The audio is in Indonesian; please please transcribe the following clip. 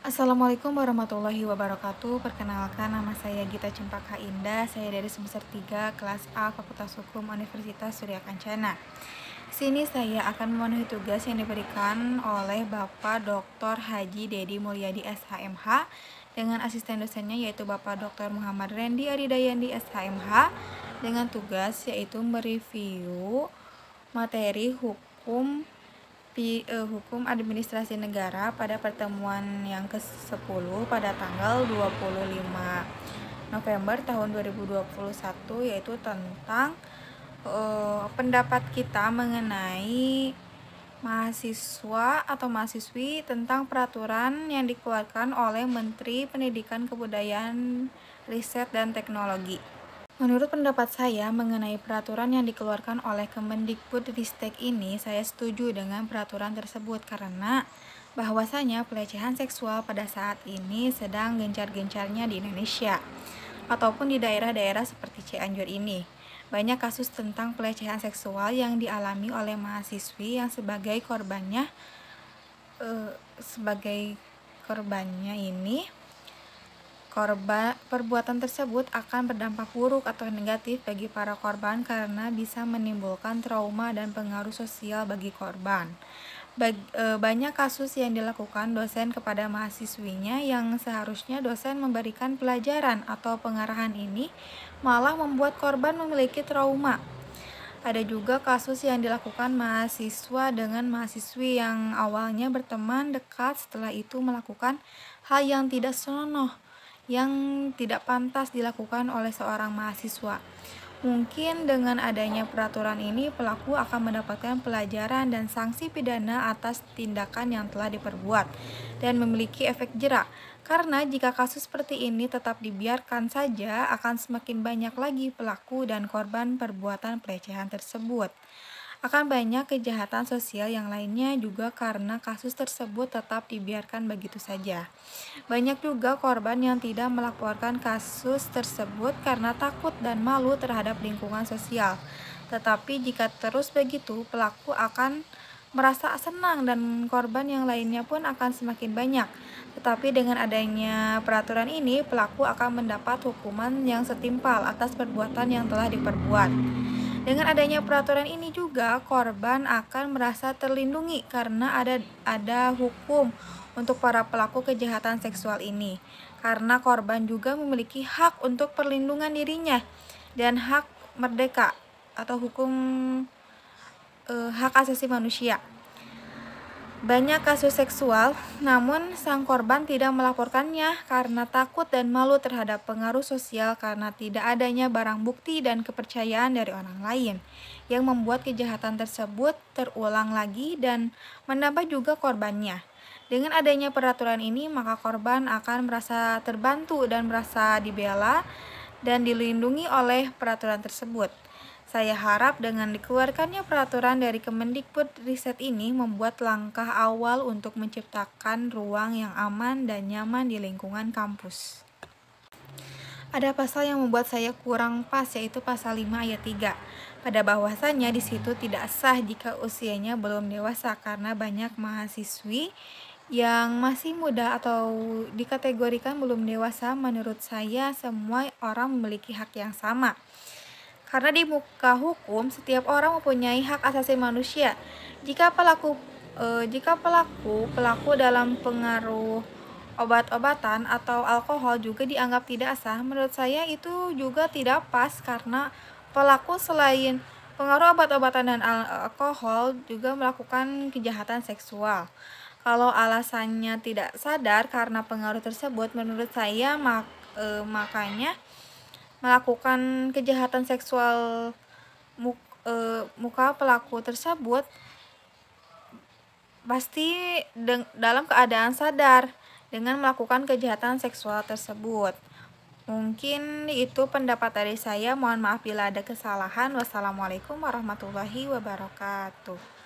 Assalamualaikum warahmatullahi wabarakatuh. Perkenalkan, nama saya Gita Cempaka Indah. Saya dari semester 3 kelas A Fakultas Hukum Universitas Surya Kencana. Di sini saya akan memenuhi tugas yang diberikan oleh Bapak Dr. Haji Dedi Mulyadi SHMH dengan asisten dosennya yaitu Bapak Dr. Muhammad Rendi Aridayandi SHMH dengan tugas yaitu mereview materi hukum administrasi negara pada pertemuan yang ke-10 pada tanggal 25 November tahun 2021, yaitu tentang pendapat kita mengenai mahasiswa atau mahasiswi tentang peraturan yang dikeluarkan oleh Menteri Pendidikan Kebudayaan, Riset dan Teknologi. Menurut pendapat saya mengenai peraturan yang dikeluarkan oleh Kemendikbudristek ini, saya setuju dengan peraturan tersebut karena bahwasanya pelecehan seksual pada saat ini sedang gencar-gencarnya di Indonesia ataupun di daerah-daerah seperti Cianjur ini. Banyak kasus tentang pelecehan seksual yang dialami oleh mahasiswi yang sebagai korbannya ini. Perbuatan tersebut akan berdampak buruk atau negatif bagi para korban karena bisa menimbulkan trauma dan pengaruh sosial bagi korban. Banyak kasus yang dilakukan dosen kepada mahasiswinya yang seharusnya dosen memberikan pelajaran atau pengarahan ini malah membuat korban memiliki trauma. Ada juga kasus yang dilakukan mahasiswa dengan mahasiswi yang awalnya berteman dekat, setelah itu melakukan hal yang tidak senonoh, yang tidak pantas dilakukan oleh seorang mahasiswa. Mungkin dengan adanya peraturan ini, pelaku akan mendapatkan pelajaran dan sanksi pidana atas tindakan yang telah diperbuat dan memiliki efek jera. Karena jika kasus seperti ini tetap dibiarkan saja, akan semakin banyak lagi pelaku dan korban perbuatan pelecehan tersebut. Akan banyak kejahatan sosial yang lainnya juga karena kasus tersebut tetap dibiarkan begitu saja. Banyak juga korban yang tidak melaporkan kasus tersebut karena takut dan malu terhadap lingkungan sosial. Tetapi jika terus begitu, pelaku akan merasa senang dan korban yang lainnya pun akan semakin banyak. Tetapi dengan adanya peraturan ini, pelaku akan mendapat hukuman yang setimpal atas perbuatan yang telah diperbuat. Dengan adanya peraturan ini juga korban akan merasa terlindungi karena ada hukum untuk para pelaku kejahatan seksual ini. Karena korban juga memiliki hak untuk perlindungan dirinya dan hak merdeka atau hak asasi manusia. Banyak kasus seksual, namun sang korban tidak melaporkannya karena takut dan malu terhadap pengaruh sosial karena tidak adanya barang bukti dan kepercayaan dari orang lain yang membuat kejahatan tersebut terulang lagi dan menambah juga korbannya. Dengan adanya peraturan ini, maka korban akan merasa terbantu dan merasa dibela dan dilindungi oleh peraturan tersebut. Saya harap dengan dikeluarkannya peraturan dari Kemendikbudristek ini membuat langkah awal untuk menciptakan ruang yang aman dan nyaman di lingkungan kampus. Ada pasal yang membuat saya kurang pas, yaitu pasal 5 ayat 3. Pada bahwasannya di situ tidak sah jika usianya belum dewasa karena banyak mahasiswi yang masih muda atau dikategorikan belum dewasa. Menurut saya semua orang memiliki hak yang sama. Karena di muka hukum, setiap orang mempunyai hak asasi manusia. Jika pelaku dalam pengaruh obat-obatan atau alkohol juga dianggap tidak sah, menurut saya itu juga tidak pas karena pelaku selain pengaruh obat-obatan dan alkohol juga melakukan kejahatan seksual. Kalau alasannya tidak sadar karena pengaruh tersebut, menurut saya makanya melakukan kejahatan seksual muka pelaku tersebut pasti dalam keadaan sadar dengan melakukan kejahatan seksual tersebut. Mungkin itu pendapat dari saya. Mohon maaf bila ada kesalahan. Wassalamualaikum warahmatullahi wabarakatuh.